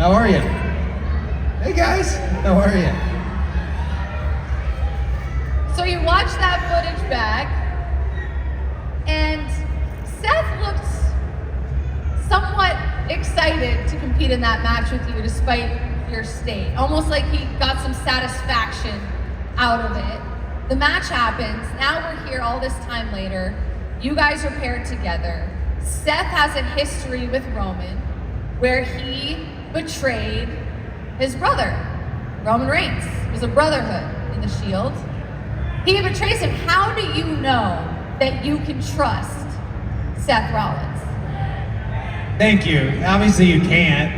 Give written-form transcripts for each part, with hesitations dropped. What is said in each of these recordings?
How are you? Hey guys, how are you? So you watch that footage back, and Seth looked somewhat excited to compete in that match with you despite your state. Almost like he got some satisfaction out of it. The match happens, now we're here all this time later. You guys are paired together. Seth has a history with Roman where he betrayed his brother, Roman Reigns. It was a brotherhood in the Shield. He betrays him. How do you know that you can trust Seth Rollins? Thank you. Obviously you can't.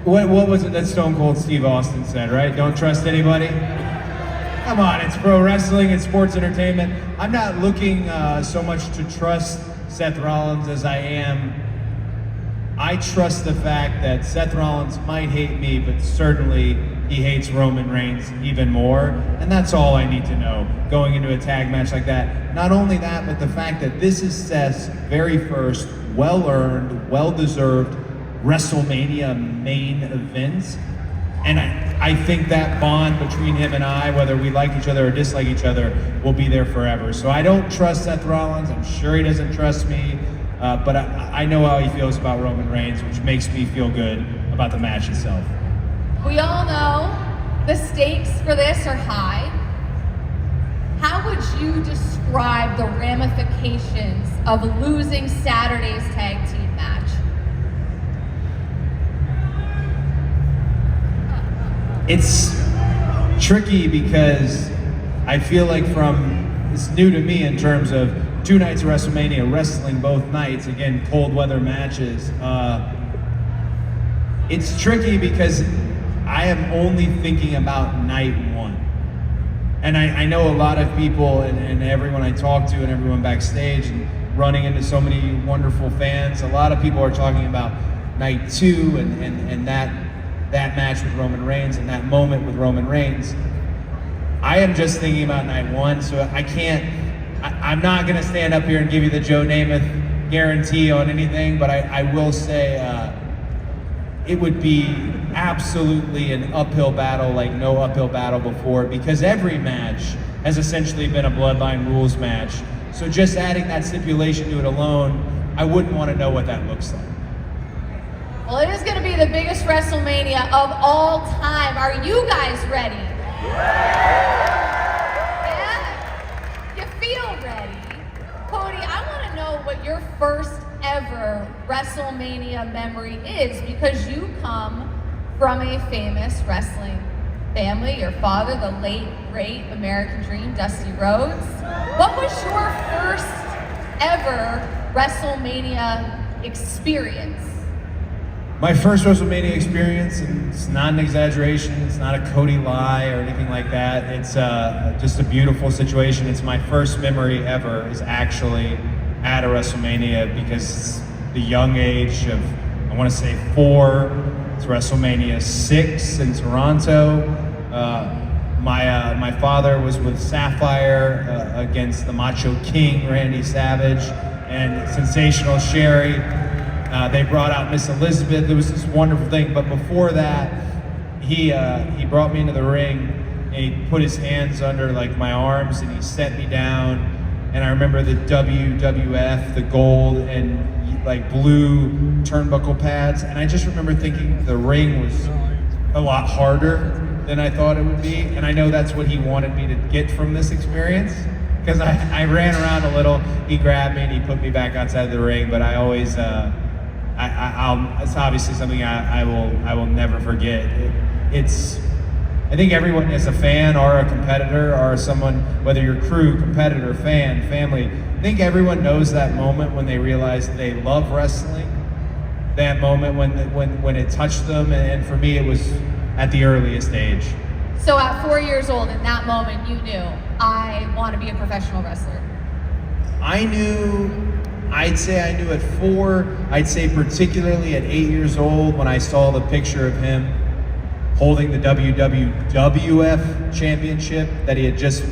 What was it that Stone Cold Steve Austin said, right? Don't trust anybody? Come on, it's pro wrestling, it's sports entertainment. I'm not looking so much to trust Seth Rollins as I trust the fact that Seth Rollins might hate me, but certainly he hates Roman Reigns even more. And that's all I need to know going into a tag match like that. Not only that, but the fact that this is Seth's very first well-earned, well-deserved WrestleMania main event. And I think that bond between him and I, whether we like each other or dislike each other, will be there forever. So I don't trust Seth Rollins. I'm sure he doesn't trust me. But I know how he feels about Roman Reigns, which makes me feel good about the match itself. We all know the stakes for this are high. How would you describe the ramifications of losing Saturday's tag team match? It's tricky because I feel like it's new to me in terms of 2 nights of WrestleMania, wrestling both nights, again, cold weather matches. It's tricky because I am only thinking about night one. And I know a lot of people and everyone I talk to and everyone backstage and running into so many wonderful fans, a lot of people are talking about night 2 and that match with Roman Reigns and that moment with Roman Reigns. I am just thinking about night 1, so I'm not gonna stand up here and give you the Joe Namath guarantee on anything, but I will say it would be absolutely an uphill battle like no uphill battle before, because every match has essentially been a bloodline rules match. So just adding that stipulation to it alone, I wouldn't want to know what that looks like. Well, it is going to be the biggest WrestleMania of all time. Are you guys ready? Yeah? You feel ready? Cody, I want to know what your first ever WrestleMania memory is, because you come from a famous wrestling family. Your father, the late, great American Dream, Dusty Rhodes. What was your first ever WrestleMania experience? My first WrestleMania experience, and it's not an exaggeration, it's not a Cody lie or anything like that. It's just a beautiful situation. It's my first memory ever is actually at a WrestleMania, because the young age of, I want to say 4, it's WrestleMania 6 in Toronto. My father was with Sapphire against the Macho King, Randy Savage, and Sensational Sherry. They brought out Miss Elizabeth. It was this wonderful thing. But before that, he brought me into the ring and he put his hands under like my arms and he set me down. And I remember the WWF, the gold and like blue turnbuckle pads. And I just remember thinking the ring was a lot harder than I thought it would be. And I know that's what he wanted me to get from this experience, because I ran around a little. He grabbed me and he put me back outside the ring. But I always, it's obviously something I will never forget. I think everyone as a fan or a competitor or someone, whether you're crew, competitor, fan, family, I think everyone knows that moment when they realize they love wrestling. That moment when it touched them, and for me it was at the earliest age. So at 4 years old, in that moment, you knew, I want to be a professional wrestler. I'd say I knew at 4. I'd say particularly at 8 years old when I saw the picture of him holding the WWF championship, that he had just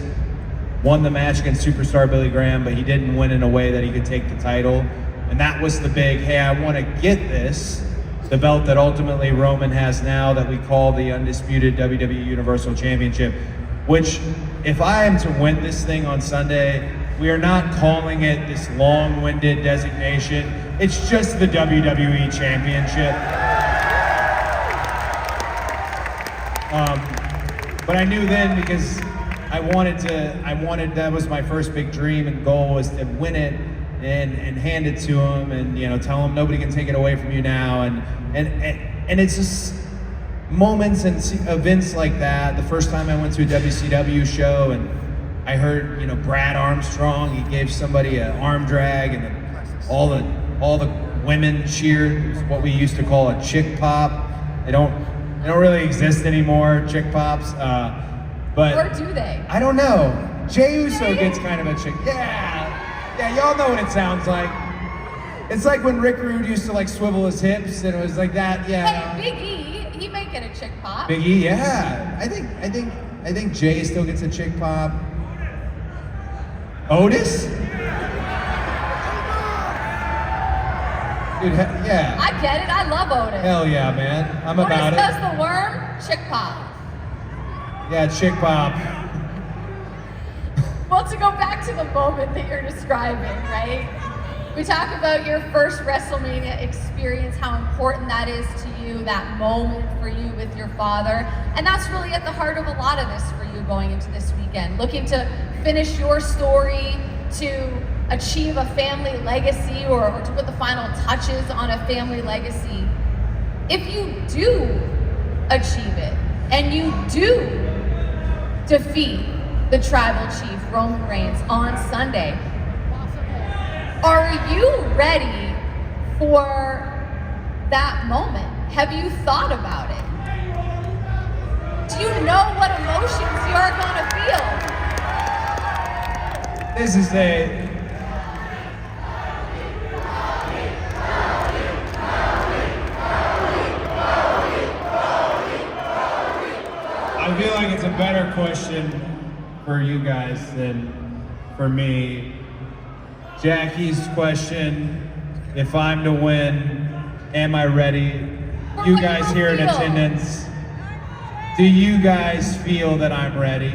won the match against Superstar Billy Graham, but he didn't win in a way that he could take the title. And that was the big, hey, I want to get this, the belt that ultimately Roman has now that we call the undisputed WWE Universal Championship, which if I am to win this thing on Sunday, we are not calling it this long-winded designation. It's just the WWE Championship. But I knew then, because that was my first big dream and goal, was to win it and hand it to him, and tell him nobody can take it away from you now, and it's just moments and events like that. The first time I went to a WCW show and I heard Brad Armstrong, he gave somebody an arm drag, and all the women cheered. It was what we used to call a chick pop. They don't really exist anymore, chick pops. But or do they? I don't know. Jey Uso gets kind of a chick. Yeah, y'all know what it sounds like. It's like when Rick Rude used to swivel his hips, and it was like that. Yeah. Hey, Big E, he might get a chick pop. Big E, yeah. I think Jey still gets a chick pop. Otis? Dude, yeah. I get it. I love Otis. Hell yeah, man. I'm about it. Otis does the worm, chick pop. Yeah, chick pop. Well, to go back to the moment that you're describing, right? We talk about your first WrestleMania experience, how important that is to you, that moment for you with your father. And that's really at the heart of a lot of this for you going into this weekend. Looking to finish your story, to achieve a family legacy, or to put the final touches on a family legacy. If you do achieve it, and you do defeat the tribal chief, Roman Reigns, on Sunday, are you ready for that moment? Have you thought about it? Do you know what emotions you're gonna feel? This is I feel like it's a better question for you guys than for me. Jackie's question, if I'm to win, am I ready? You guys here in attendance, do you guys feel that I'm ready?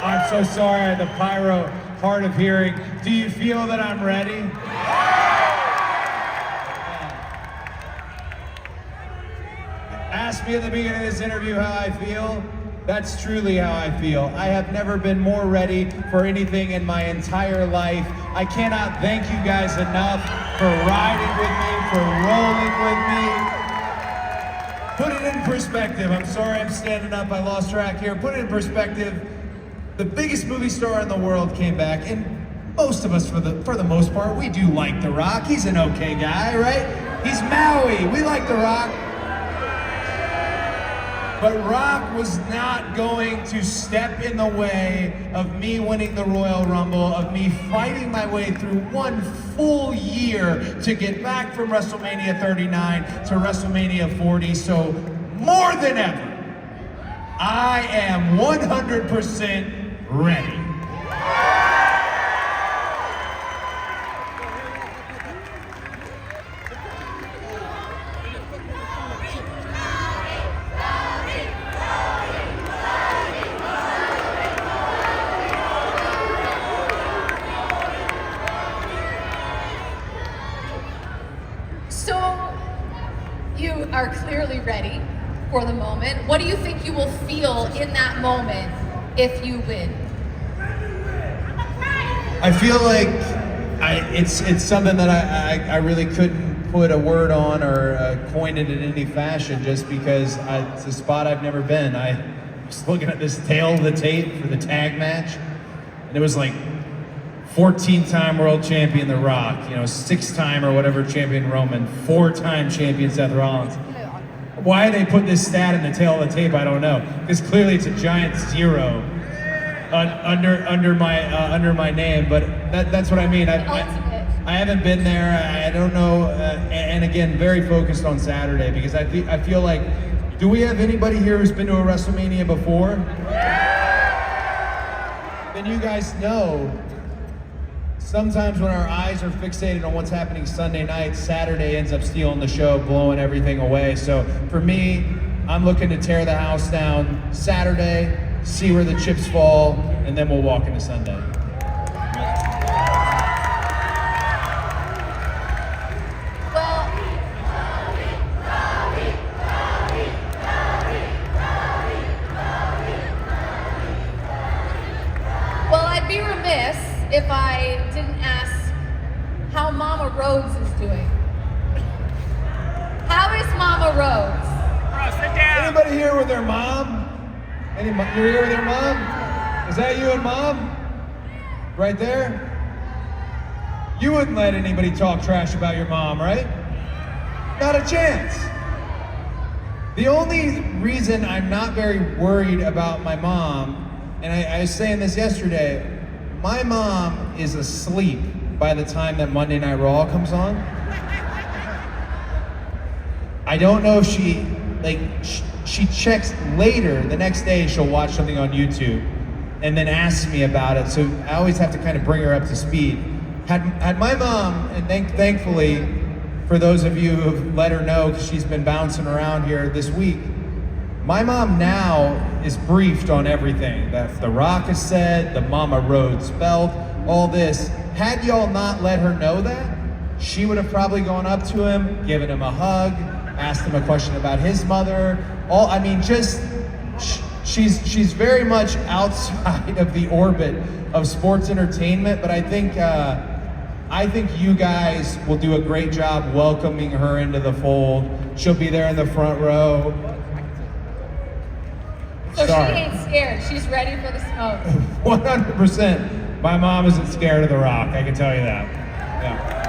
I'm so sorry, the pyro, hard of hearing. Do you feel that I'm ready? Ask me at the beginning of this interview how I feel. That's truly how I feel. I have never been more ready for anything in my entire life. I cannot thank you guys enough for riding with me, for rolling with me. Put it in perspective. I'm sorry I'm standing up. I lost track here. Put it in perspective. The biggest movie star in the world came back, and most of us, for the most part, we do like The Rock. He's an okay guy, right? He's Maui. We like The Rock. But Rock was not going to step in the way of me winning the Royal Rumble, of me fighting my way through one full year to get back from WrestleMania 39 to WrestleMania 40. So more than ever, I am 100% ready. So, you are clearly ready for the moment. What do you think you will feel in that moment if you win? I feel like it's something that I really couldn't put a word on or coin it in any fashion, just because it's a spot I've never been. I was looking at this tail of the tape for the tag match, and it was like 14-time world champion The Rock, 6-time or whatever champion Roman, 4-time champion Seth Rollins. Why they put this stat in the tail of the tape, I don't know. Because clearly it's a giant 0 under my name, but that's what I mean. I haven't been there. I don't know, and again, very focused on Saturday, because I feel like, do we have anybody here who's been to a WrestleMania before? Then you guys know sometimes when our eyes are fixated on what's happening Sunday night, Saturday ends up stealing the show, blowing everything away. So for me, I'm looking to tear the house down Saturday, see where the chips fall, and then we'll walk into Sunday. Well, I'd be remiss if I didn't ask how Mama Rhodes is doing. How is Mama Rhodes? Sit down. Anybody here with their mom? You're here with your mom? Is that you and mom? Right there? You wouldn't let anybody talk trash about your mom, right? Not a chance. The only reason I'm not very worried about my mom, and I was saying this yesterday, my mom is asleep by the time that Monday Night Raw comes on. I don't know if she checks later, the next day she'll watch something on YouTube and then asks me about it, so I always have to kind of bring her up to speed. Had my mom, and thankfully, for those of you who've let her know, because she's been bouncing around here this week, my mom now is briefed on everything that The Rock has said, the Mama Rhodes belt, all this. Had y'all not let her know that, she would have probably gone up to him, given him a hug, asked him a question about his mother. She's very much outside of the orbit of sports entertainment, but I think you guys will do a great job welcoming her into the fold. She'll be there in the front row. So Sorry. she ain't scared. She's ready for the smoke. 100%. My mom isn't scared of The Rock, I can tell you that. Yeah.